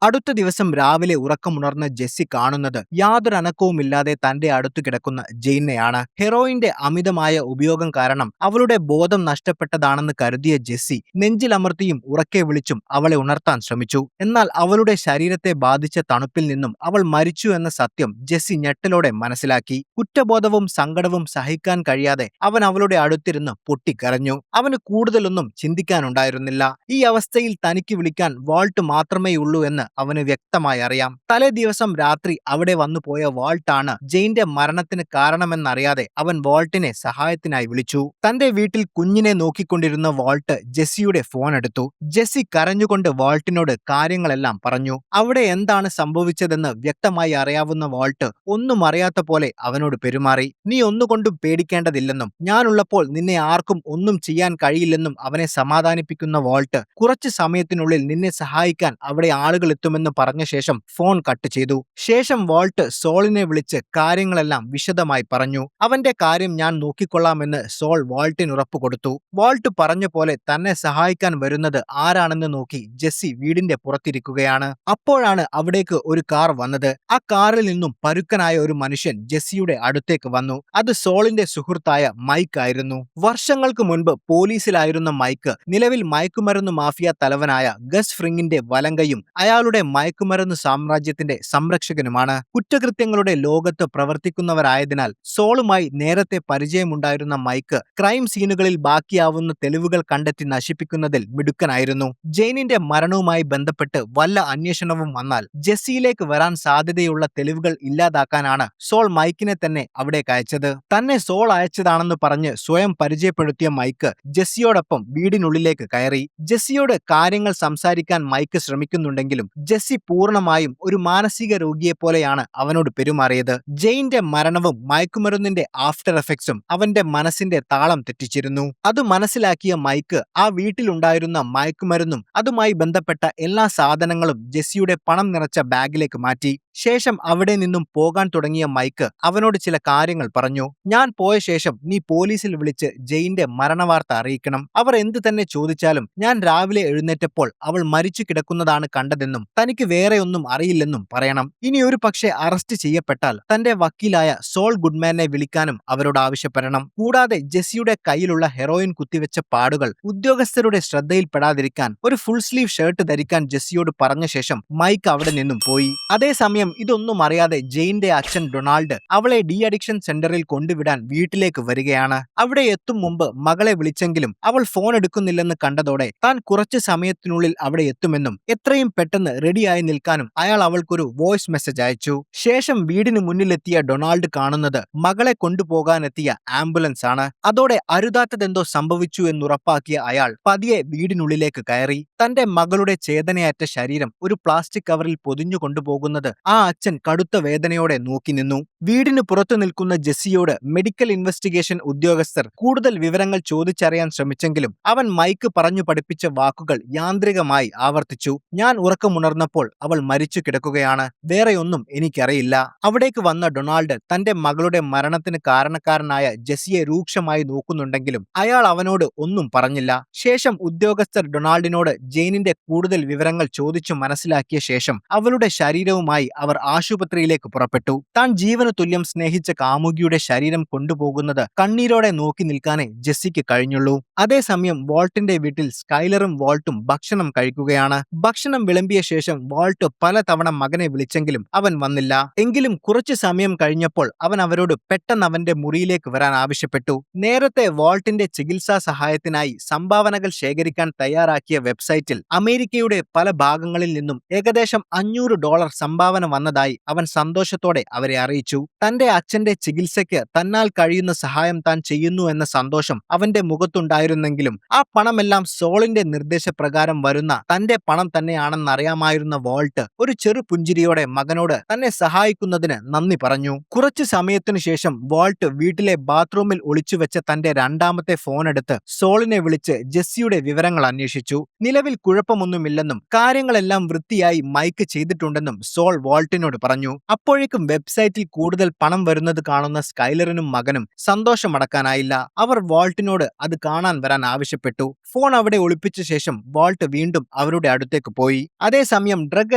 അടുത്ത ദിവസം രാവിലെ ഉറക്കമുണർന്ന ജെസ്സി കാണുന്നത് യാതൊരു അനക്കവുമില്ലാതെ തന്റെ അടുത്തു കിടക്കുന്ന ജെയിനെയാണ്. ഹെറോയിന്റെ അമിതമായ ഉപയോഗം കാരണം അവളുടെ ബോധം നഷ്ടപ്പെട്ടതാണെന്ന് കരുതിയ ജെസ്സി നെഞ്ചിലമർത്തിയും ഉറക്കെ വിളിച്ചും അവളെ ഉണർത്താൻ ശ്രമിച്ചു. എന്നാൽ അവളുടെ ശരീരത്തെ ബാധിച്ച തണുപ്പിൽ നിന്നും അവൾ മരിച്ചു എന്ന സത്യം ജെസ്സി ഞെട്ടലോടെ മനസ്സിലാക്കി. കുറ്റബോധവും സങ്കടവും സഹിക്കാൻ കഴിയാതെ അവൻ അവളുടെ അടുത്തിരുന്ന് പൊട്ടിക്കരഞ്ഞു. അവന് കൂടുതലൊന്നും ചിന്തിക്കാനുണ്ടായിരുന്നില്ല. ഈ അവസ്ഥയിൽ തനിക്ക് വിളിക്കാൻ വാൾട്ട് മാത്രമേയുള്ളൂ എന്ന് അവന് വ്യക്തമായി അറിയാം. തലേ ദിവസം രാത്രി അവിടെ വന്നു പോയ വാൾട്ടാണ് ജെയിന്റെ മരണത്തിന് കാരണമെന്നറിയാതെ അവൻ വാൾട്ടിനെ സഹായത്തിനായി വിളിച്ചു. തന്റെ വീട്ടിൽ കുഞ്ഞിനെ നോക്കിക്കൊണ്ടിരുന്ന വാൾട്ട് ജെസ്സിയുടെ ഫോൺ എടുത്തു. ജെസ്സി കരഞ്ഞുകൊണ്ട് വാൾട്ടിനോട് കാര്യങ്ങളെല്ലാം പറഞ്ഞു. അവിടെ എന്താണ് സംഭവിച്ചതെന്ന് വ്യക്തമായി അറിയാവുന്ന വാൾട്ട് ഒന്നും അറിയാത്ത പോലെ അവനോട് പെരുമാറി. നീ ഒന്നുകൊണ്ടും പേടിക്കേണ്ടതില്ലെന്നും ഞാനുള്ളപ്പോൾ നിന്നെ ആർക്കും ഒന്നും ചെയ്യാൻ കഴിയില്ലെന്നും അവനെ സമാധാനിപ്പിക്കുന്ന വാൾട്ട് കുറച്ചു സമയത്തിനുള്ളിൽ നിന്നെ സഹായിക്കാൻ അവിടെ ആളുകൾ എത്തുമെന്ന് പറഞ്ഞ ശേഷം ഫോൺ കട്ട് ചെയ്തു. ശേഷം വാൾട്ട് സോളിനെ വിളിച്ച് കാര്യങ്ങളെല്ലാം വിശദമായി പറഞ്ഞു. അവന്റെ കാര്യം ഞാൻ നോക്കിക്കൊള്ളാമെന്ന് സോൾ വാൾട്ടിന് ഉറപ്പ് കൊടുത്തു. വാൾട്ട് പറഞ്ഞ പോലെ തന്നെ സഹായിക്കാൻ വരുന്നത് ആരാണെന്ന് നോക്കി ജെസ്സി വീടിന്റെ പുറത്തിരിക്കുകയാണ്. അപ്പോഴാണ് അവിടേക്ക് ഒരു കാർ വന്നത്. ആ കാറിൽ നിന്നും പരുക്കനായ ഒരു മനുഷ്യൻ ജെസ്സിയുടെ അടുത്തേക്ക് വന്നു. അത് സോളിന്റെ സുഹൃത്തായ മൈക്ക് ആയിരുന്നു. വർഷങ്ങൾക്ക് മുൻപ് പോലീസിലായിരുന്ന മൈക്ക് നിലവിൽ മയക്കുമരുന്ന് മാഫിയ തലവനായ ഗസ് ഫ്രിങ്ങിന്റെ വലങ്കയും അയാളുടെ മയക്കുമരുന്ന് സാമ്രാജ്യത്തിന്റെ സംരക്ഷകനുമാണ്. കുറ്റകൃത്യങ്ങളുടെ ലോകത്ത് പ്രവർത്തിക്കുന്നവരായതിനാൽ സോളുമായി നേരത്തെ പരിചയമുണ്ടായിരുന്ന മൈക്ക് ക്രൈം സീനുകളിൽ ബാക്കിയാവുന്ന തെളിവുകൾ കണ്ടെത്തി നശിപ്പിക്കുന്നതിൽ മിടുക്കനായിരുന്നു. ജെയിനിന്റെ മരണവുമായി ബന്ധപ്പെട്ട് വല്ല അന്വേഷണവും വന്നാൽ ജെസ്സിയിലേക്ക് വരാൻ സാധ്യതയുള്ള തെളിവുകൾ ഇല്ലാതാക്കാനാണ് സോൾ മൈക്കിനെ തന്നെ അവിടേക്ക് അയച്ചത്. തന്നെ സോൾ അയച്ചതാണെന്ന് പറഞ്ഞ് സ്വയം പരിചയപ്പെടുത്തിയ മൈക്ക് ജെസ്സിയോടൊപ്പം വീടിനുള്ളിലേക്ക് കയറി. ജെസ്സിയോട് കാര്യങ്ങൾ സംസാരിക്കാൻ മൈക്ക് ശ്രമിക്കുന്നുണ്ടെങ്കിലും ജെസ്സി പൂർണ്ണമായും ഒരു മാനസിക രോഗിയെപ്പോലെയാണ് അവനോട് പെരുമാറിയത്. ജെയിന്റെ മരണവും മയക്കുമരുന്നിന്റെ ആഫ്റ്റർ എഫക്ട്സും അവന്റെ മനസ്സിന്റെ താളം തെറ്റിച്ചിരുന്നു. അത് മനസ്സിലാക്കിയ മൈക്ക് ആ വീട്ടിലുണ്ടായിരുന്ന മയക്കുമരുന്നും അതുമായി ബന്ധപ്പെട്ട എല്ലാ സാധനങ്ങളും ജെസ്സിയുടെ പണം നിറച്ച ബാഗിലേക്ക് മാറ്റി. ശേഷം അവിടെ നിന്നും പോകാൻ തുടങ്ങിയ മൈക്ക് അവനോട് ചില കാര്യങ്ങൾ പറഞ്ഞു. ഞാൻ പോയ ശേഷം നീ പോലീസിൽ വിളിച്ച് ജെയിന്റെ മരണവാർത്ത അറിയിക്കണം. അവർ എന്ത് തന്നെ ചോദിച്ചാലും ഞാൻ രാവിലെ എഴുന്നേറ്റപ്പോൾ അവൾ മരിച്ചു കിടക്കുന്നതാണ് കണ്ടതെന്നും തനിക്ക് വേറെ ഒന്നും അറിയില്ലെന്നും പറയണം. ഇനി ഒരു പക്ഷേ അറസ്റ്റ് ചെയ്യപ്പെട്ടാൽ തന്റെ വക്കീലായ സോൾ ഗുഡ്മാനെ വിളിക്കാനും അവരോട് ആവശ്യപ്പെടണം. കൂടാതെ ജെസ്സിയുടെ കയ്യിലുള്ള ഹെറോയിൻ കുത്തിവെച്ച പാടുകൾ ഉദ്യോഗസ്ഥരുടെ ശ്രദ്ധയിൽപ്പെടാതിരിക്കാൻ ഒരു ഫുൾ സ്ലീവ് ഷർട്ട് ധരിക്കാൻ ജെസ്സിയോട് പറഞ്ഞ ശേഷം മൈക്ക് അവിടെ നിന്നും പോയി. അതേസമയം ഇതൊന്നും അറിയാതെ ജെയിന്റെ അച്ഛൻ ഡൊണാൾഡ് അവളെ ഡി അഡിക്ഷൻ സെന്ററിൽ കൊണ്ടുവിടാൻ വീട്ടിലേക്ക് വരികയാണ്. അവിടെ എത്തും മുമ്പ് മകളെ വിളിച്ചെങ്കിലും അവൾ ഫോൺ എടുക്കുന്നില്ലെന്ന് കണ്ടതോടെ താൻ കുറച്ചു സമയത്തിനുള്ളിൽ അവിടെ എത്തുമെന്നും എത്രയും പെട്ടെന്ന് റെഡിയായി നിൽക്കാനും അയാൾ അവൾക്കൊരു വോയിസ് മെസ്സേജ് അയച്ചു. ശേഷം വീടിന് മുന്നിലെത്തിയ ഡൊണാൾഡ് കാണുന്നത് മകളെ കൊണ്ടുപോകാനെത്തിയ ആംബുലൻസ് ആണ്. അതോടെ അരുതാത്തതെന്തോ സംഭവിച്ചു എന്നുറപ്പാക്കിയ അയാൾ പതിയെ വീടിനുള്ളിലേക്ക് കയറി. തന്റെ മകളുടെ ചേതനയറ്റ ശരീരം ഒരു പ്ലാസ്റ്റിക് കവറിൽ പൊതിഞ്ഞു കൊണ്ടുപോകുന്നത് ആ അച്ഛൻ കടുത്ത വേദനയോടെ നോക്കി നിന്നു. വീടിന് പുറത്തു നിൽക്കുന്ന ജെസ്സിയോട് മെഡിക്കൽ ഇൻവെസ്റ്റിഗേഷൻ ഉദ്യോഗസ്ഥർ കൂടുതൽ വിവരങ്ങൾ ചോദിച്ചറിയാൻ ശ്രമിച്ചെങ്കിലും അവൻ മൈക്ക് പറഞ്ഞു പഠിപ്പിച്ച വാക്കുകൾ യാന്ത്രികമായി ആവർത്തിച്ചു. ഞാൻ ഉറക്കമുണർന്നപ്പോൾ അവൾ മരിച്ചു കിടക്കുകയാണ്. വേറെയൊന്നും എനിക്കറിയില്ല. അവിടേക്ക് വന്ന ഡൊണാൾഡ് തന്റെ മകളുടെ മരണത്തിന് കാരണക്കാരനായ ജെസ്സിയെ രൂക്ഷമായി നോക്കുന്നുണ്ടെങ്കിലും അയാൾ അവനോട് ഒന്നും പറഞ്ഞില്ല. ശേഷം ഉദ്യോഗസ്ഥർ ഡൊണാൾഡിനോട് ജെയിനിന്റെ കൂടുതൽ വിവരങ്ങൾ ചോദിച്ചു മനസ്സിലാക്കിയ ശേഷം അവളുടെ ശരീരവുമായി അവർ ആശുപത്രിയിലേക്ക് പുറപ്പെട്ടു. താൻ ജീവന് തുല്യം സ്നേഹിച്ച കാമുകിയുടെ ശരീരം കൊണ്ടുപോകുന്നത് കണ്ണീരോടെ നോക്കി നിൽക്കാനേ ജെസ്സിക്ക് കഴിഞ്ഞുള്ളൂ. അതേസമയം വാൾട്ടിന്റെ വീട്ടിൽ സ്കൈലറും വാൾട്ടും ഭക്ഷണം കഴിക്കുകയാണ്. ഭക്ഷണം വിളമ്പിയ ശേഷം വാൾട്ട് പലതവണ മകനെ വിളിച്ചെങ്കിലും അവൻ വന്നില്ല. എങ്കിലും കുറച്ചു സമയം കഴിഞ്ഞപ്പോൾ അവൻ അവരോട് പെട്ടെന്ന് അവന്റെ മുറിയിലേക്ക് വരാൻ ആവശ്യപ്പെട്ടു. നേരത്തെ വാൾട്ടിന്റെ ചികിത്സാ സഹായത്തിനായി സംഭാവനകൾ ശേഖരിക്കാൻ തയ്യാറാക്കിയ വെബ്സൈറ്റിൽ അമേരിക്കയുടെ പല ഭാഗങ്ങളിൽ നിന്നും ഏകദേശം $500 സംഭാവന വന്നതായി അവൻ സന്തോഷത്തോടെ അവരെ അറിയിച്ചു. തന്റെ അച്ഛന്റെ ചികിത്സയ്ക്ക് തന്നാൽ കഴിയുന്ന സഹായം താൻ ചെയ്യുന്നു എന്ന സന്തോഷം അവന്റെ മുഖത്തുണ്ടായിരുന്നെങ്കിലും ആ പണമെല്ലാം സോളിന്റെ നിർദ്ദേശപ്രകാരം വരുന്ന തന്റെ പണം തന്നെയാണെന്നറിയാമായിരുന്ന വാൾട്ട് ഒരു ചെറു പുഞ്ചിരിയോടെ മകനോട് തന്നെ സഹായിക്കുന്നതിന് നന്ദി പറഞ്ഞു. കുറച്ചു സമയത്തിനു ശേഷം വാൾട്ട് വീട്ടിലെ ബാത്റൂമിൽ ഒളിച്ചുവെച്ച തന്റെ രണ്ടാമത്തെ ഫോൺ എടുത്ത് സോളിനെ വിളിച്ച് ജെസ്സിയുടെ വിവരങ്ങൾ അന്വേഷിച്ചു. നിലവിൽ കുഴപ്പമൊന്നുമില്ലെന്നും കാര്യങ്ങളെല്ലാം വൃത്തിയായി മൈക്ക് ചെയ്തിട്ടുണ്ടെന്നും സോൾ വാൾട്ട് വാൾട്ടിനോട് പറഞ്ഞു. അപ്പോഴേക്കും വെബ്സൈറ്റിൽ കൂടുതൽ പണം വരുന്നത് കാണുന്ന സ്കൈലറിനും മകനും സന്തോഷമടക്കാനായില്ല. അവർ വാൾട്ടിനോട് അത് കാണാൻ വരാൻ ആവശ്യപ്പെട്ടു. ഫോൺ അവിടെ ഒളിപ്പിച്ച ശേഷം വാൾട്ട് വീണ്ടും അവരുടെ അടുത്തേക്ക് പോയി. അതേസമയം ഡ്രഗ്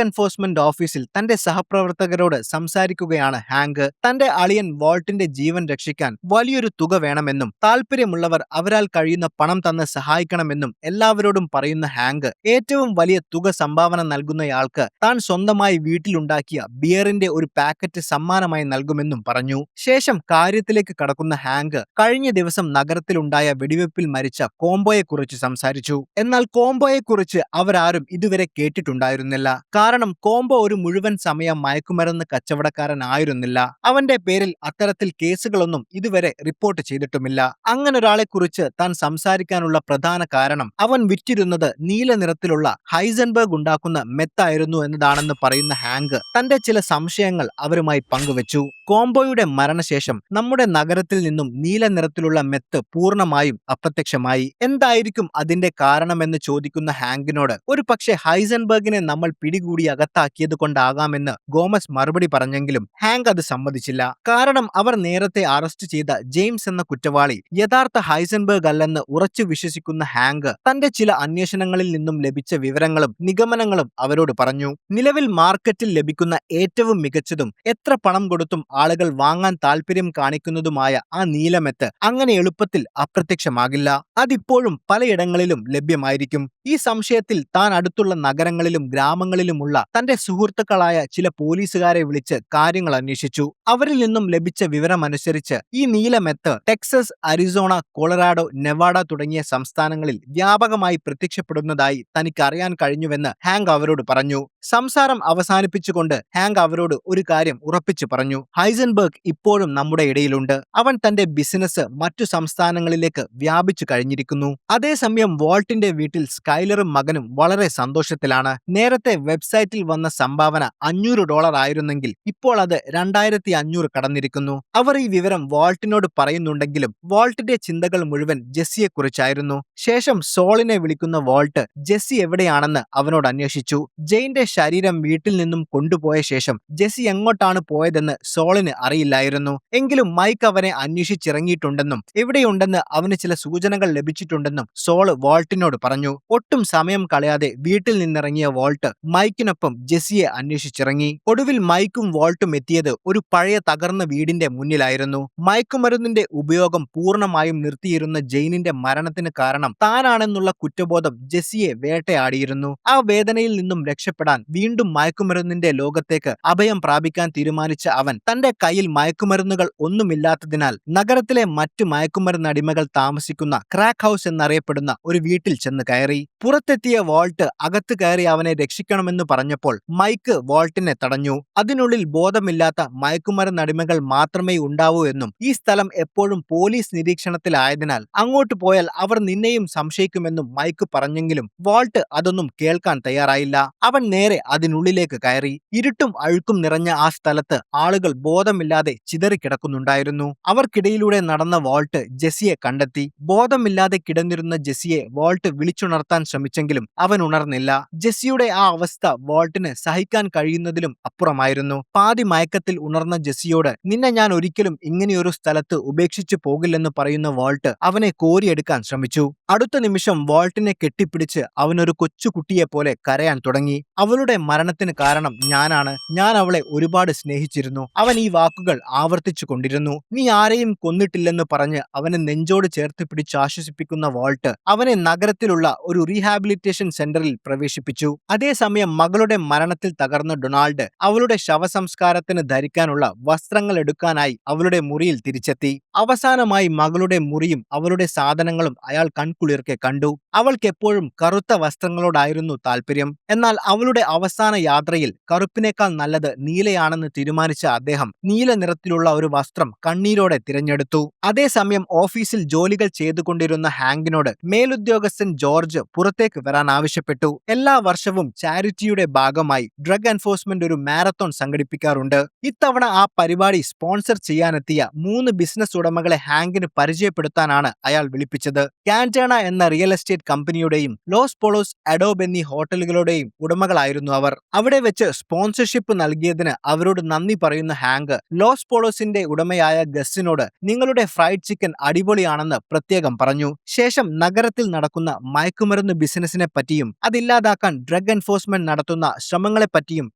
എൻഫോഴ്സ്മെന്റ് ഓഫീസിൽ തന്റെ സഹപ്രവർത്തകരോട് സംസാരിക്കുകയാണ് ഹാങ്ക്. തന്റെ അളിയൻ വാൾട്ടിന്റെ ജീവൻ രക്ഷിക്കാൻ വലിയൊരു തുക വേണമെന്നും താല്പര്യമുള്ളവർ അവരാൽ കഴിയുന്ന പണം തന്ന് സഹായിക്കണമെന്നും എല്ലാവരോടും പറയുന്ന ഹാങ്ക് ഏറ്റവും വലിയ തുക സംഭാവന നൽകുന്നയാൾക്ക് താൻ സ്വന്തമായി വീട്ടിലുണ്ടാക്കിയ ബിയറിന്റെ ഒരു പാക്കറ്റ് സമ്മാനമായി നൽകുമെന്നും പറഞ്ഞു. ശേഷം കാര്യത്തിലേക്ക് കടക്കുന്ന ഹാങ്ക് കഴിഞ്ഞ ദിവസം നഗരത്തിലുണ്ടായ വെടിവെപ്പിൽ മരിച്ച കോംബോയെക്കുറിച്ച് സംസാരിച്ചു. എന്നാൽ കോംബോയെക്കുറിച്ച് അവരാരും ഇതുവരെ കേട്ടിട്ടുണ്ടായിരുന്നില്ല. കാരണം കോംബോ ഒരു മുഴുവൻ സമയ മയക്കുമരുന്ന് കച്ചവടക്കാരനായിരുന്നില്ല. അവന്റെ പേരിൽ അത്തരത്തിൽ കേസുകളൊന്നും ഇതുവരെ റിപ്പോർട്ട് ചെയ്തിട്ടുമില്ല. അങ്ങനൊരാളെക്കുറിച്ച് താൻ സംസാരിക്കാനുള്ള പ്രധാന കാരണം അവൻ വിറ്റിരുന്നത് നീല നിറത്തിലുള്ള ഹൈസൻബർഗ് ഉണ്ടാക്കുന്ന മെത്തായിരുന്നു എന്നതാണെന്ന് പറയുന്ന ഹാങ്ക് തന്റെ ചില സംശയങ്ങൾ അവരുമായി പങ്കുവച്ചു. കോംബോയുടെ മരണശേഷം നമ്മുടെ നഗരത്തിൽ നിന്നും നീല നിറത്തിലുള്ള മെത്ത് പൂർണ്ണമായും അപ്രത്യക്ഷമായി. എന്തായിരിക്കും അതിന്റെ കാരണമെന്ന് ചോദിക്കുന്ന ഹാങ്കിനോട് ഒരു പക്ഷേ ഹൈസൻബർഗിനെ നമ്മൾ പിടികൂടി അകത്താക്കിയത് കൊണ്ടാകാമെന്ന് ഗോമസ് മറുപടി പറഞ്ഞെങ്കിലും ഹാങ്ക് അത് സമ്മതിച്ചില്ല. കാരണം അവർ നേരത്തെ അറസ്റ്റ് ചെയ്ത ജെയിംസ് എന്ന കുറ്റവാളി യഥാർത്ഥ ഹൈസൻബർഗ് അല്ലെന്ന് ഉറച്ചു വിശ്വസിക്കുന്ന ഹാങ്ക് തന്റെ ചില അന്വേഷണങ്ങളിൽ നിന്നും ലഭിച്ച വിവരങ്ങളും നിഗമനങ്ങളും അവരോട് പറഞ്ഞു. നിലവിൽ മാർക്കറ്റിൽ ലഭിക്കുന്ന ഏറ്റവും മികച്ചതും എത്ര പണം കൊടുത്തും ആളുകൾ വാങ്ങാൻ താല്പര്യം കാണിക്കുന്നതുമായ ആ നീലമെത്ത് അങ്ങനെ എളുപ്പത്തിൽ അപ്രത്യക്ഷമാകില്ല. അതിപ്പോഴും പലയിടങ്ങളിലും ലഭ്യമായിരിക്കും. ഈ സംശയത്തിൽ താൻ അടുത്തുള്ള നഗരങ്ങളിലും ഗ്രാമങ്ങളിലുമുള്ള തന്റെ സുഹൃത്തുക്കളായ ചില പോലീസുകാരെ വിളിച്ച് കാര്യങ്ങൾ അന്വേഷിച്ചു. അവരിൽ നിന്നും ലഭിച്ച വിവരമനുസരിച്ച് ഈ നീലമെത്ത് ടെക്സസ്, അരിസോണ, കൊളറാഡോ, നെവാഡ തുടങ്ങിയ സംസ്ഥാനങ്ങളിൽ വ്യാപകമായി പ്രത്യക്ഷപ്പെടുന്നതായി തനിക്ക് അറിയാൻ കഴിഞ്ഞുവെന്ന് ഹാങ്ക് അവരോട് പറഞ്ഞു. സംസാരം അവസാനിപ്പിച്ചുകൊണ്ട് ഹാങ്ക് അവരോട് ഒരു കാര്യം ഉറപ്പിച്ചു പറഞ്ഞു. ഹൈസൻബർഗ് ഇപ്പോഴും നമ്മുടെ ഇടയിലുണ്ട്. അവൻ തന്റെ ബിസിനസ് മറ്റു സംസ്ഥാനങ്ങളിലേക്ക് വ്യാപിച്ചു കഴിഞ്ഞിരിക്കുന്നു. അതേസമയം വാൾട്ടിന്റെ വീട്ടിൽ സ്കൈലറും മകനും വളരെ സന്തോഷത്തിലാണ്. നേരത്തെ വെബ്സൈറ്റിൽ വന്ന സംഭാവന $500 ആയിരുന്നെങ്കിൽ ഇപ്പോൾ അത് 2500 കടന്നിരിക്കുന്നു. അവർ ഈ വിവരം വാൾട്ടിനോട് പറയുന്നുണ്ടെങ്കിലും വാൾട്ടിന്റെ ചിന്തകൾ മുഴുവൻ ജെസ്സിയെക്കുറിച്ചായിരുന്നു. ശേഷം സോളിനെ വിളിക്കുന്ന വാൾട്ട് ജെസ്സി എവിടെയാണെന്ന് അവനോട് അന്വേഷിച്ചു. ജെയിന്റെ ശരീരം വീട്ടിൽ നിന്നും കൊണ്ടുപോയ ശേഷം ജെസ്സി എങ്ങോട്ടാണ് പോയതെന്ന് സോളിന് അറിയില്ലായിരുന്നു. എങ്കിലും മൈക്ക് അവനെ അന്വേഷിച്ചിറങ്ങിയിട്ടുണ്ടെന്നും എവിടെയുണ്ടെന്ന് അവന് ചില സൂചനകൾ ലഭിച്ചിട്ടുണ്ടെന്നും സോള് വാൾട്ടിനോട് പറഞ്ഞു. ഒട്ടും സമയം കളയാതെ വീട്ടിൽ നിന്നിറങ്ങിയ വാൾട്ട് മൈക്കിനൊപ്പം ജെസ്സിയെ അന്വേഷിച്ചിറങ്ങി. ഒടുവിൽ മൈക്കും വാൾട്ടും എത്തിയത് ഒരു പഴയ തകർന്ന വീടിന്റെ മുന്നിലായിരുന്നു. മയക്കുമരുന്നിന്റെ ഉപയോഗം പൂർണ്ണമായും നിർത്തിയിരുന്ന ജെയിനിന്റെ മരണത്തിന് കാരണം താനാണെന്നുള്ള കുറ്റബോധം ജെസ്സിയെ വേട്ടയാടിയിരുന്നു. ആ വേദനയിൽ നിന്നും രക്ഷപ്പെടാൻ വീണ്ടും മയക്കുമരുന്നിന്റെ ലോകത്തേക്ക് അഭയം പ്രാപിക്കാൻ തീരുമാനിച്ച അവൻ തന്റെ കയ്യിൽ മയക്കുമരുന്നുകൾ ഒന്നുമില്ലാത്തതിനാൽ നഗരത്തിലെ മറ്റു മയക്കുമരുന്നടിമകൾ താമസിക്കുന്ന ക്രാക്ക് ഹൗസ് എന്നറിയപ്പെടുന്ന ഒരു വീട്ടിൽ ചെന്ന് കയറി. പുറത്തെത്തിയ വാൾട്ട് അകത്ത് കയറി അവനെ രക്ഷിക്കണമെന്ന് പറഞ്ഞപ്പോൾ മൈക്ക് വാൾട്ടിനെ തടഞ്ഞു. അതിനുള്ളിൽ ബോധമില്ലാത്ത മയക്കുമരുന്നടിമകൾ മാത്രമേ ഉണ്ടാവൂ എന്നും ഈ സ്ഥലം എപ്പോഴും പോലീസ് നിരീക്ഷണത്തിലായതിനാൽ അങ്ങോട്ട് പോയാൽ അവർ നിന്നെയും സംശയിക്കുമെന്നും മൈക്ക് പറഞ്ഞെങ്കിലും വാൾട്ട് അതൊന്നും കേൾക്കാൻ തയ്യാറായില്ല. അവൻ നേരെ അതിനുള്ളിലേക്ക് കയറി. ഇരുട്ടും അഴുക്കും നിറഞ്ഞ ആ സ്ഥലത്ത് ആളുകൾ ബോധമില്ലാതെ ചിതറിക്കിടക്കുന്നുണ്ടായിരുന്നു. അവർക്കിടയിലൂടെ നടന്ന വാൾട്ട് ജെസ്സിയെ കണ്ടെത്തി. ബോധമില്ലാതെ കിടന്നിരുന്ന ജെസ്സിയെ വാൾട്ട് വിളിച്ചുണർത്താൻ ശ്രമിച്ചെങ്കിലും അവൻ ഉണർന്നില്ല. ജെസ്സിയുടെ ആ അവസ്ഥ വാൾട്ടിന് സഹിക്കാൻ കഴിയുന്നതിലും അപ്പുറമായിരുന്നു. പാതി മയക്കത്തിൽ ഉണർന്ന ജെസ്സിയോട് നിന്നെ ഞാൻ ഒരിക്കലും ഇങ്ങനെയൊരു സ്ഥലത്ത് ഉപേക്ഷിച്ചു പോകില്ലെന്ന് പറയുന്ന വാൾട്ട് അവനെ കോരിയെടുക്കാൻ ശ്രമിച്ചു. അടുത്ത നിമിഷം വാൾട്ടിനെ കെട്ടിപ്പിടിച്ച് അവനൊരു കൊച്ചുകുട്ടിയെ പോലെ കരയാൻ തുടങ്ങി. അവളുടെ മരണത്തിന് കാരണം ഞാനാണ്. ഞാൻ അവളെ ഒരുപാട് സ്നേഹിച്ചിരുന്നു. അവൻ ഈ വാക്കുകൾ ആവർത്തിച്ചു കൊണ്ടിരുന്നു. നീ ആരെയും കൊന്നിട്ടില്ലെന്ന് പറഞ്ഞ് അവനെ നെഞ്ചോട് ചേർത്ത് പിടിച്ച് ആശ്വസിപ്പിക്കുന്ന വാൾട്ട് അവനെ നഗരത്തിലുള്ള ഒരു റീഹാബിലിറ്റേഷൻ സെന്ററിൽ പ്രവേശിപ്പിച്ചു. അതേസമയം മകളുടെ മരണത്തിൽ തകർന്ന ഡൊണാൾഡ് അവളുടെ ശവസംസ്കാരത്തിന് ധരിക്കാനുള്ള വസ്ത്രങ്ങൾ എടുക്കാനായി അവളുടെ മുറിയിൽ തിരിച്ചെത്തി. അവസാനമായി മകളുടെ മുറിയും അവളുടെ സാധനങ്ങളും അയാൾ കൺകുളിർക്കെ കണ്ടു. അവൾക്കെപ്പോഴും കറുത്ത വസ്ത്രങ്ങളോടായിരുന്നു താല്പര്യം. എന്നാൽ അവളുടെ അവസാന യാത്രയിൽ കറുപ്പിനേക്കാൾ നല്ലത് നീലയാണെന്ന് തീരുമാനിച്ച അദ്ദേഹം നീല നിറത്തിലുള്ള ഒരു വസ്ത്രം കണ്ണീരോടെ തിരഞ്ഞെടുത്തു. അതേസമയം ഓഫീസിൽ ജോലികൾ ചെയ്തുകൊണ്ടിരുന്ന ഹാങ്കിനോട് മേലുദ്യോഗസ്ഥൻ ജോർജ് പുറത്തേക്ക് വരാൻ ആവശ്യപ്പെട്ടു. എല്ലാ വർഷവും ചാരിറ്റിയുടെ ഭാഗമായി ഡ്രഗ് എൻഫോഴ്സ്മെന്റ് ഒരു മാരത്തോൺ സംഘടിപ്പിക്കാറുണ്ട്. ഇത്തവണ ആ പരിപാടി സ്പോൺസർ ചെയ്യാനെത്തിയ 3 ബിസിനസ് ഉടമകളെ ഹാങ്കിന് പരിചയപ്പെടുത്താനാണ് അയാൾ വിളിപ്പിച്ചത്. കാന്റാന എന്ന റിയൽ എസ്റ്റേറ്റ് കമ്പനിയുടെയും ലോസ് പോളോസ്, അഡോബ് എന്നീ ഹോട്ടലുകളുടെയും ഉടമകളായിരുന്നു അവർ. അവിടെ വെച്ച് സ്പോൺസർഷിപ്പ് നൽകിയതിന് അവരോട് നന്ദി പറയുന്ന ഹാങ്ക് ലോസ് പോളോസിന്റെ ഉടമയായ ഗസ്സിനോട് നിങ്ങളുടെ ഫ്രൈഡ് ചിക്കൻ അടിപൊളിയാണെന്ന് പ്രത്യേകം പറഞ്ഞു. ശേഷം നഗരത്തിൽ നടക്കുന്ന മയക്കുമരുന്ന് ബിസിനസിനെ പറ്റിയും അതില്ലാതാക്കാൻ ഡ്രഗ് എൻഫോഴ്സ്മെന്റ് നടത്തുന്ന ശ്രമങ്ങളെപ്പറ്റിയും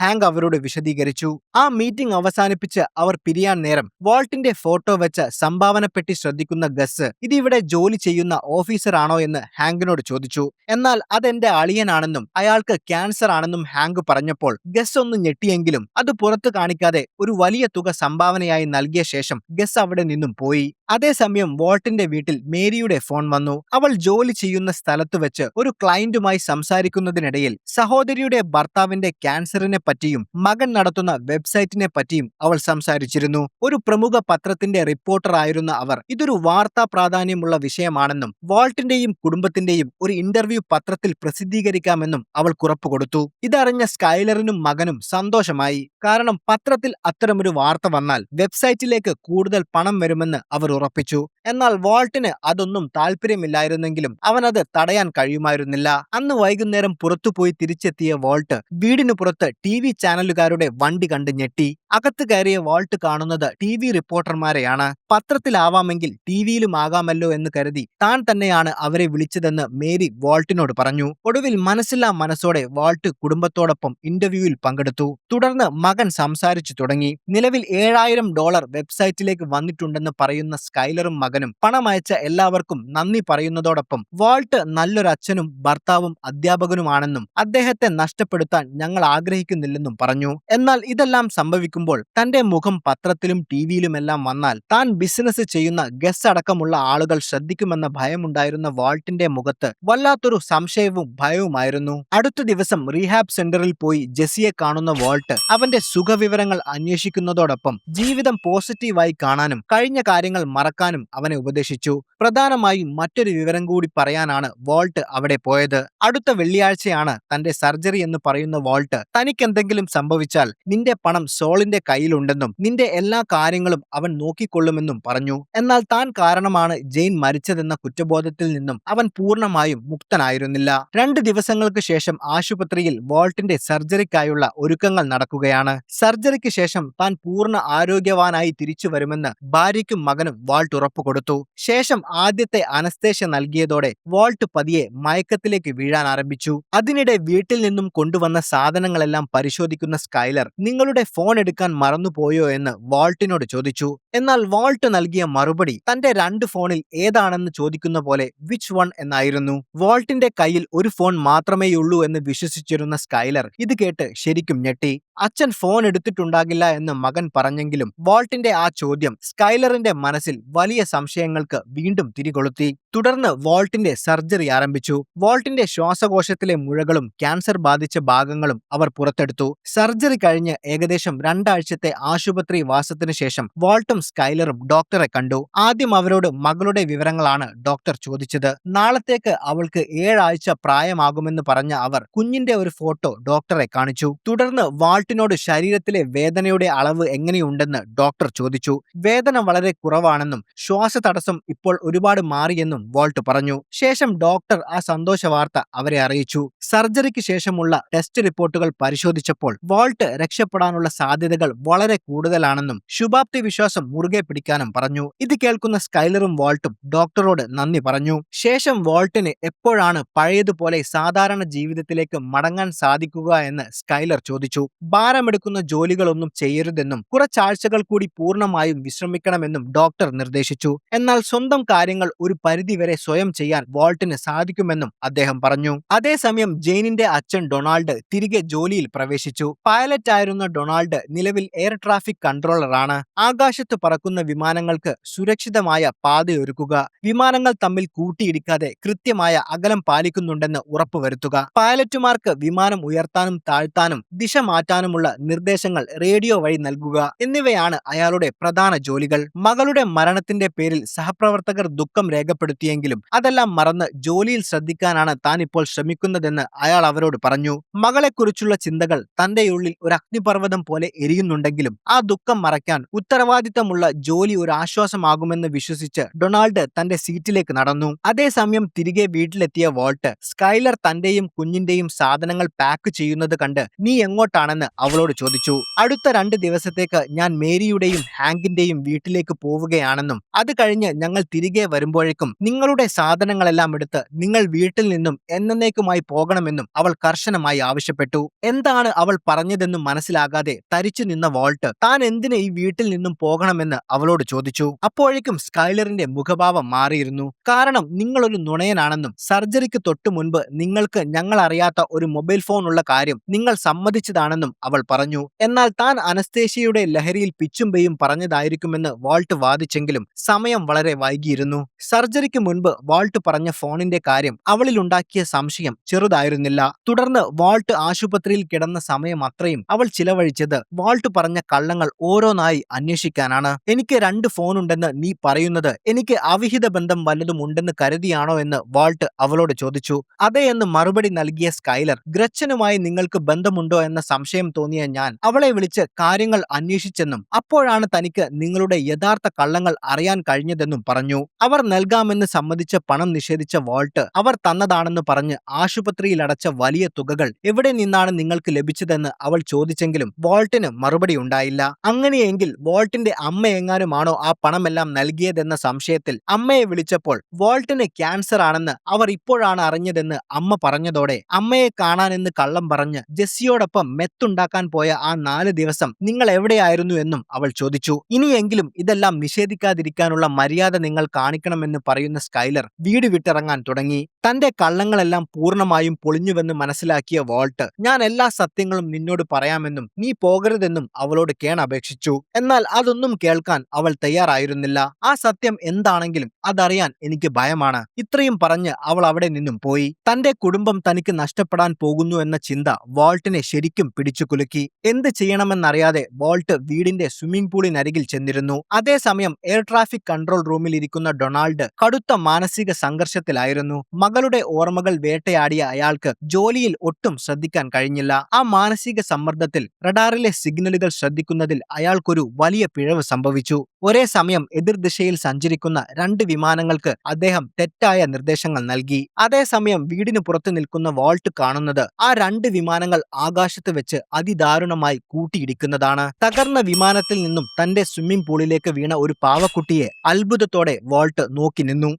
ഹാങ്ക് അവരോട് വിശദീകരിച്ചു. ആ മീറ്റിംഗ് അവസാനിപ്പിച്ച് അവർ പിരിയാൻ നേരം വാൾട്ടിന്റെ ഫോട്ടോ വെച്ച സംഭാവന പെട്ടി ശ്രദ്ധിക്കുന്ന ഗസ് ഇതിവിടെ ജോലി ചെയ്യുന്ന ഓഫീസർ ആണോ എന്ന് ഹാങ്കിനോട് ചോദിച്ചു. എന്നാൽ അതെന്റെ അളിയനാണെന്നും അയാൾക്ക് ക്യാൻസർ ആണെന്നും ഹാങ്ക് പറഞ്ഞപ്പോൾ ഗസ് ഒന്ന് ഞെട്ടിയെങ്കിലും അത് പുറത്തു കാണിക്കാതെ ഒരു വലിയ തുക സംഭാവനയായി നൽകിയ ശേഷം ഗസ് അവിടെ നിന്നും പോയി. അതേസമയം വാൾട്ടിന്റെ വീട്ടിൽ മേരിയുടെ ഫോൺ വന്നു. അവൾ ജോലി ചെയ്യുന്ന സ്ഥലത്ത് വെച്ച് ഒരു ക്ലയന്റുമായി സംസാരിക്കുന്നതിനിടയിൽ സഹോദരിയുടെ ഭർത്താവിന്റെ ക്യാൻസറിനെ പറ്റിയും മകൻ നടത്തുന്ന വെബ്സൈറ്റിനെ പറ്റിയും അവൾ സംസാരിച്ചിരുന്നു. ഒരു പ്രമുഖ പത്രത്തിന്റെ റിപ്പോർട്ടർ ആയിരുന്ന അവർ ഇതൊരു വാർത്താ പ്രാധാന്യമുള്ള വിഷയമാണെന്നും വാൾട്ടിന്റെയും കുടുംബത്തിന്റെയും ഒരു ഇന്റർവ്യൂ പത്രത്തിൽ പ്രസിദ്ധീകരിക്കാമെന്നും അവൾ ഉറപ്പു കൊടുത്തു. ഇതറിഞ്ഞ സ്കൈലറിനും മകനും സന്തോഷമായി. കാരണം പത്രത്തിൽ അത്തരമൊരു വാർത്ത വന്നാൽ വെബ്സൈറ്റിലേക്ക് കൂടുതൽ പണം വരുമെന്ന് അവർ ഉറപ്പിച്ചു. എന്നാൽ വാൾട്ടിന് അതൊന്നും താല്പര്യമില്ലായിരുന്നെങ്കിലും അവനത് തടയാൻ കഴിയുമായിരുന്നില്ല. അന്ന് വൈകുന്നേരം പുറത്തുപോയി തിരിച്ചെത്തിയ വാൾട്ട് വീടിനു പുറത്ത് TV ചാനലുകാരുടെ വണ്ടി കണ്ട് ഞെട്ടി. അകത്ത് കയറിയ വാൾട്ട് കാണുന്നത് TV റിപ്പോർട്ടർമാരെയാണ്. പത്രത്തിലാവാമെങ്കിൽ TVയിലും ആകാമല്ലോ എന്ന് കരുതി താൻ തന്നെയാണ് അവരെ വിളിച്ചതെന്ന് മേരി വാൾട്ടിനോട് പറഞ്ഞു. ഒടുവിൽ മനസ്സില്ലാ മനസ്സോടെ വാൾട്ട് കുടുംബത്തോടൊപ്പം ഇന്റർവ്യൂവിൽ പങ്കെടുത്തു. തുടർന്ന് മകൻ സംസാരിച്ചു തുടങ്ങി. നിലവിൽ $7000 വെബ്സൈറ്റിലേക്ക് വന്നിട്ടുണ്ടെന്ന് പറയുന്ന സ്കൈലറും മകനും പണമയച്ച എല്ലാവർക്കും നന്ദി പറയുന്നതോടൊപ്പം വാൾട്ട് നല്ലൊരു അച്ഛനും ഭർത്താവും അധ്യാപകനുമാണെന്നും അദ്ദേഹത്തെ നഷ്ടപ്പെടുത്താൻ ഞങ്ങൾ ആഗ്രഹിക്കുന്നില്ലെന്നും പറഞ്ഞു. എന്നാൽ ഇതെല്ലാം സംഭവിക്കുമ്പോൾ തന്റെ മുഖം പത്രത്തിലും TVയിലുമെല്ലാം വന്നാൽ താൻ ബിസിനസ് ചെയ്യുന്ന ഗസ് അടക്കമുള്ള ആളുകൾ ശ്രദ്ധിക്കുമെന്ന ഭയമുണ്ടായിരുന്ന വാൾട്ടിന്റെ മുഖത്ത് വല്ലാത്തൊരു സംശയവും ഭയവുമായിരുന്നു. അടുത്ത ദിവസം റീഹാബ് സെന്ററിൽ പോയി ജെസ്സിയെ കാണുന്ന വാൾട്ട് അവന്റെ സുഖവിവരങ്ങൾ അന്വേഷിക്കുന്നതോടൊപ്പം ജീവിതം പോസിറ്റീവായി കാണാനും കഴിഞ്ഞ കാര്യങ്ങൾ മറക്കാനും അവനെ ഉപദേശിച്ചു. പ്രധാനമായും മറ്റൊരു വിവരം കൂടി പറയാനാണ് വാൾട്ട് അവിടെ പോയത്. അടുത്ത വെള്ളിയാഴ്ചയാണ് തന്റെ സർജറി എന്ന് പറയുന്ന വാൾട്ട് തനിക്കെന്തെങ്കിലും സംഭവിച്ചാൽ നിന്റെ പണം സോളിന്റെ കയ്യിലുണ്ടെന്നും നിന്റെ എല്ലാ കാര്യങ്ങളും അവൻ നോക്കിക്കൊള്ളുമെന്നും പറഞ്ഞു. എന്നാൽ താൻ കാരണമാണ് ജെയിൻ മരിച്ചതെന്ന കുറ്റബോധത്തിൽ നിന്നും അവൻ പൂർണ്ണമായും മുക്തനായിരുന്നില്ല. 2 ദിവസങ്ങൾക്ക് ശേഷം ആശുപത്രിയിൽ വാൾട്ടിന്റെ സർജറിക്കായുള്ള ഒരുക്കങ്ങൾ നടക്കുകയാണ്. സർജറിക്ക് ശേഷം താൻ പൂർണ്ണ ആരോഗ്യവാനായി തിരിച്ചു വരുമെന്ന് ഭാര്യയ്ക്കും മകനും വാൾട്ട് ഉറപ്പുകൊടുത്തു. ശേഷം ആദ്യത്തെ അനസ്തേഷ്യ നൽകിയതോടെ വാൾട്ട് പതിയെ മയക്കത്തിലേക്ക് വീഴാൻ ആരംഭിച്ചു. അതിനിടെ വീട്ടിൽ നിന്നും കൊണ്ടുവന്ന സാധനങ്ങളെല്ലാം പരിശോധിക്കുന്ന സ്കൈലർ നിങ്ങളുടെ ഫോൺ എടുക്കാൻ മറന്നുപോയോ എന്ന് വാൾട്ടിനോട് ചോദിച്ചു. എന്നാൽ വാൾട്ട് നൽകിയ മറുപടി തന്റെ 2 ഫോണിൽ ഏതാണെന്ന് ചോദിക്കുന്ന പോലെ വിച്ച് വൺ എന്നായിരുന്നു. വാൾട്ടിന്റെ കയ്യിൽ ഒരു ഫോൺ മാത്രമേയുള്ളൂ എന്ന് വിശ്വസിച്ചിരുന്ന സ്കൈലർ ഇത് കേട്ട് ശരിക്കും ഞെട്ടി. അച്ഛൻ ഫോൺ എടുത്തിട്ടുണ്ടാകില്ല എന്ന് മകൻ പറഞ്ഞെങ്കിലും വാൾട്ടിന്റെ ആ ചോദ്യം സ്കൈലറിന്റെ മനസ്സിൽ വലിയ സംശയങ്ങൾക്ക് വീണ്ടും തിരികൊളുത്തി. തുടർന്ന് വാൾട്ടിന്റെ സർജറി ആരംഭിച്ചു. വാൾട്ടിന്റെ ശ്വാസകോശത്തിലെ മുഴകളും ക്യാൻസർ ബാധിച്ച ഭാഗങ്ങളും അവർ പുറത്തെടുത്തു. സർജറി കഴിഞ്ഞ് ഏകദേശം 2 ആഴ്ചത്തെ ആശുപത്രി വാസത്തിനു ശേഷം വാൾട്ടും സ്കൈലറും ഡോക്ടറെ കണ്ടു. ആദ്യം അവരോട് മകളുടെ വിവരങ്ങളാണ് ഡോക്ടർ ചോദിച്ചത്. നാളത്തേക്ക് അവൾക്ക് 7 ആഴ്ച പ്രായമാകുമെന്ന് പറഞ്ഞ അവർ കുഞ്ഞിന്റെ ഒരു ഫോട്ടോ ഡോക്ടറെ കാണിച്ചു. തുടർന്ന് വാൾട്ടിനോട് ശരീരത്തിലെ വേദനയുടെ അളവ് എങ്ങനെയുണ്ടെന്ന് ഡോക്ടർ ചോദിച്ചു. വേദന വളരെ കുറവാണെന്നും ശ്വാസതടസ്സം ഇപ്പോൾ ഒരുപാട് മാറിയെന്നും വാൾട്ട് പറഞ്ഞു. ശേഷം ഡോക്ടർ ആ സന്തോഷ വാർത്ത അവരെ അറിയിച്ചു. സർജറിക്ക് ശേഷമുള്ള ടെസ്റ്റ് റിപ്പോർട്ടുകൾ പരിശോധിച്ചപ്പോൾ വാൾട്ട് രക്ഷപ്പെടാനുള്ള സാധ്യതകൾ വളരെ കൂടുതലാണെന്നും ശുഭാപ്തി വിശ്വാസം മുറുകെ പിടിക്കാനും പറഞ്ഞു. ഇത് കേൾക്കുന്ന സ്കൈലറും വാൾട്ടും ഡോക്ടറോട് നന്ദി പറഞ്ഞു. ശേഷം വാൾട്ടിന് എപ്പോഴാണ് പഴയതുപോലെ സാധാരണ ജീവിതത്തിലേക്ക് മടങ്ങാൻ സാധിക്കുക എന്ന് സ്കൈലർ ചോദിച്ചു. ഭാരമെടുക്കുന്ന ജോലികളൊന്നും ചെയ്യരുതെന്നും കുറച്ചാഴ്ചകൾ കൂടി പൂർണ്ണമായും വിശ്രമിക്കണമെന്നും ഡോക്ടർ നിർദ്ദേശിച്ചു. എന്നാൽ സ്വന്തം കാര്യങ്ങൾ ഒരു പരിധിവരെ സ്വയം ചെയ്യാൻ വാൾട്ടിന് സാധിക്കുമെന്നും അദ്ദേഹം പറഞ്ഞു. അതേസമയം ജെയിനിന്റെ അച്ഛൻ ഡൊണാൾഡ് തിരികെ ജോലിയിൽ പ്രവേശിച്ചു. പൈലറ്റ് ആയിരുന്ന ഡൊണാൾഡ് നിലവിൽ എയർ ട്രാഫിക് കൺട്രോളറാണ്. ആകാശത്ത് പറക്കുന്ന വിമാനങ്ങൾക്ക് സുരക്ഷിതമായ പാതയൊരുക്കുക, വിമാനങ്ങൾ തമ്മിൽ കൂട്ടിയിടിക്കാതെ കൃത്യമായ അകലം പാലിക്കുന്നുണ്ടെന്ന് ഉറപ്പുവരുത്തുക, പൈലറ്റുമാർക്ക് വിമാനം ഉയർത്താനും താഴ്ത്താനും ദിശ മാറ്റാനും നടത്താനുമുള്ള നിർദ്ദേശങ്ങൾ റേഡിയോ വഴി നൽകുക എന്നിവയാണ് അയാളുടെ പ്രധാന ജോലികൾ. മകളുടെ മരണത്തിന്റെ പേരിൽ സഹപ്രവർത്തകർ ദുഃഖം രേഖപ്പെടുത്തിയെങ്കിലും അതെല്ലാം മറന്ന് ജോലിയിൽ ശ്രദ്ധിക്കാനാണ് താൻ ഇപ്പോൾ ശ്രമിക്കുന്നതെന്ന് അയാൾ അവരോട് പറഞ്ഞു. മകളെക്കുറിച്ചുള്ള ചിന്തകൾ തന്റെ ഉള്ളിൽ ഒരു അഗ്നിപർവ്വതം പോലെ എരിയുന്നുണ്ടെങ്കിലും ആ ദുഃഖം മറയ്ക്കാൻ ഉത്തരവാദിത്തമുള്ള ജോലി ഒരു ആശ്വാസമാകുമെന്ന് വിശ്വസിച്ച് ഡൊണാൾഡ് തന്റെ സീറ്റിലേക്ക് നടന്നു. അതേസമയം തിരികെ വീട്ടിലെത്തിയ വാൾട്ട് സ്കൈലർ തന്റെയും കുഞ്ഞിന്റെയും സാധനങ്ങൾ പാക്ക് ചെയ്യുന്നത് കണ്ട് നീ എങ്ങോട്ടാണെന്ന് അവളോട് ചോദിച്ചു. അടുത്ത 2 ദിവസത്തേക്ക് ഞാൻ മേരിയുടെയും ഹാങ്കിന്റെയും വീട്ടിലേക്ക് പോവുകയാണെന്നും അത് കഴിഞ്ഞ് ഞങ്ങൾ തിരികെ വരുമ്പോഴേക്കും നിങ്ങളുടെ സാധനങ്ങളെല്ലാം എടുത്ത് നിങ്ങൾ വീട്ടിൽ നിന്നും എന്നേക്കുമായി പോകണമെന്നും അവൾ കർശനമായി ആവശ്യപ്പെട്ടു. എന്താണ് അവൾ പറഞ്ഞതെന്നും മനസ്സിലാകാതെ തരിച്ചു നിന്ന വാൾട്ട് താൻ എന്തിന് ഈ വീട്ടിൽ നിന്നും പോകണമെന്ന് അവളോട് ചോദിച്ചു. അപ്പോഴേക്കും സ്കൈലറിന്റെ മുഖഭാവം മാറിയിരുന്നു. കാരണം നിങ്ങളൊരു നുണയനാണെന്നും സർജറിക്ക് തൊട്ടു മുൻപ് നിങ്ങൾക്ക് ഞങ്ങൾ അറിയാത്ത ഒരു മൊബൈൽ ഫോൺ ഉള്ള കാര്യം നിങ്ങൾ സമ്മതിച്ചതാണെന്നും അവൾ പറഞ്ഞു. എന്നാൽ താൻ അനസ്തേഷ്യയുടെ ലഹരിയിൽ പിച്ചുംപെയും പറഞ്ഞതായിരിക്കുമെന്ന് വാൾട്ട് വാദിച്ചെങ്കിലും സമയം വളരെ വൈകിയിരുന്നു. സർജറിക്ക് മുൻപ് വാൾട്ട് പറഞ്ഞ ഫോണിന്റെ കാര്യം അവളിലുണ്ടാക്കിയ സംശയം ചെറുതായിരുന്നില്ല. തുടർന്ന് വാൾട്ട് ആശുപത്രിയിൽ കിടന്ന സമയം അത്രയും അവൾ ചിലവഴിച്ചത് വാൾട്ട് പറഞ്ഞ കള്ളങ്ങൾ ഓരോന്നായി അന്വേഷിക്കാനാണ്. എനിക്ക് 2 ഫോണുണ്ടെന്ന് നീ പറയുന്നത് എനിക്ക് അവിഹിത ബന്ധം വല്ലതും ഉണ്ടെന്ന് കരുതിയാണോ എന്ന് വാൾട്ട് അവളോട് ചോദിച്ചു. അതെ എന്ന് മറുപടി നൽകിയ സ്കൈലർ ഗ്രച്ചനുമായി നിങ്ങൾക്ക് ബന്ധമുണ്ടോ എന്ന സംശയം തോന്നിയ ഞാൻ അവളെ വിളിച്ച് കാര്യങ്ങൾ അന്വേഷിച്ചെന്നും അപ്പോഴാണ് തനിക്ക് നിങ്ങളുടെ യഥാർത്ഥ കള്ളങ്ങൾ അറിയാൻ കഴിഞ്ഞതെന്നും പറഞ്ഞു. അവർ നൽകാമെന്ന് സമ്മതിച്ച പണം നിഷേധിച്ച വാൾട്ട് അവർ തന്നതാണെന്ന് പറഞ്ഞ് ആശുപത്രിയിൽ അടച്ച വലിയ തുകകൾ എവിടെ നിന്നാണ് നിങ്ങൾക്ക് ലഭിച്ചതെന്ന് അവൾ ചോദിച്ചെങ്കിലും വാൾട്ടിന് മറുപടി ഉണ്ടായില്ല. അങ്ങനെയെങ്കിൽ വാൾട്ടിന്റെ അമ്മ എങ്ങാനുമാണോ ആ പണമെല്ലാം നൽകിയതെന്ന സംശയത്തിൽ അമ്മയെ വിളിച്ചപ്പോൾ വാൾട്ടിന് ക്യാൻസർ ആണെന്ന് അവർ ഇപ്പോഴാണ് അറിഞ്ഞതെന്ന് അമ്മ പറഞ്ഞതോടെ അമ്മയെ കാണാനെന്ന് കള്ളം പറഞ്ഞ് ജെസ്സിയോടൊപ്പം മെത്തുണ്ടാക്കാൻ പോയ ആ 4 ദിവസം നിങ്ങൾ എവിടെയായിരുന്നു എന്നും അവൾ ചോദിച്ചു. ഇനിയെങ്കിലും ഇതെല്ലാം നിഷേധിക്കാതിരിക്കാനുള്ള മര്യാദ നിങ്ങൾ കാണിക്കണമെന്ന് പറയുന്ന സ്കൈലർ വീട് വിട്ടിറങ്ങാൻ തുടങ്ങി. തന്റെ കള്ളങ്ങളെല്ലാം പൂർണ്ണമായും പൊളിഞ്ഞുവെന്ന് മനസ്സിലാക്കിയ വാൾട്ട് ഞാൻ എല്ലാ സത്യങ്ങളും നിന്നോട് പറയാമെന്നും നീ പോകരുതെന്നും അവളോട് കേണപേക്ഷിച്ചു. എന്നാൽ അതൊന്നും കേൾക്കാൻ അവൾ തയ്യാറായിരുന്നില്ല. ആ സത്യം എന്താണെങ്കിലും അതറിയാൻ എനിക്ക് ഭയമാണ്. ഇത്രയും പറഞ്ഞ് അവൾ അവിടെ നിന്നും പോയി. തന്റെ കുടുംബം തനിക്ക് നഷ്ടപ്പെടാൻ പോകുന്നു എന്ന ചിന്ത വാൾട്ടിനെ ശരിക്കും പിടിച്ചു കുലുക്കി. എന്ത് ചെയ്യണമെന്നറിയാതെ വാൾട്ട് വീടിന്റെ സ്വിമ്മിംഗ് പൂളിനരികിൽ ചെന്നിരുന്നു. അതേസമയം എയർ ട്രാഫിക് കൺട്രോൾ റൂമിൽ ഇരിക്കുന്ന ഡൊണാൾഡ് കടുത്ത മാനസിക സംഘർഷത്തിലായിരുന്നു. മകളുടെ ഓർമ്മകൾ വേട്ടയാടിയ അയാൾക്ക് ജോലിയിൽ ഒട്ടും ശ്രദ്ധിക്കാൻ കഴിഞ്ഞില്ല. ആ മാനസിക സമ്മർദ്ദത്തിൽ റഡാറിലെ സിഗ്നലുകൾ ശ്രദ്ധിക്കുന്നതിൽ അയാൾക്കൊരു വലിയ പിഴവ് സംഭവിച്ചു. ഒരേ സമയം എതിർദിശയിൽ സഞ്ചരിക്കുന്ന 2 വിമാനങ്ങൾക്ക് അദ്ദേഹം തെറ്റായ നിർദ്ദേശങ്ങൾ നൽകി. അതേസമയം വീടിന് പുറത്തു നിൽക്കുന്ന വാൾട്ട് കാണുന്നത് ആ 2 വിമാനങ്ങൾ ആകാശത്ത് വെച്ച് അതിദാരുണമായി കൂട്ടിയിടിക്കുന്നതാണ്. തകർന്ന വിമാനത്തിൽ നിന്നും തന്റെ സ്വിമ്മിംഗ് പൂളിലേക്ക് വീണ ഒരു പാവക്കുട്ടിയെ അത്ഭുതത്തോടെ വാൾട്ട് നോക്കി നിന്നു.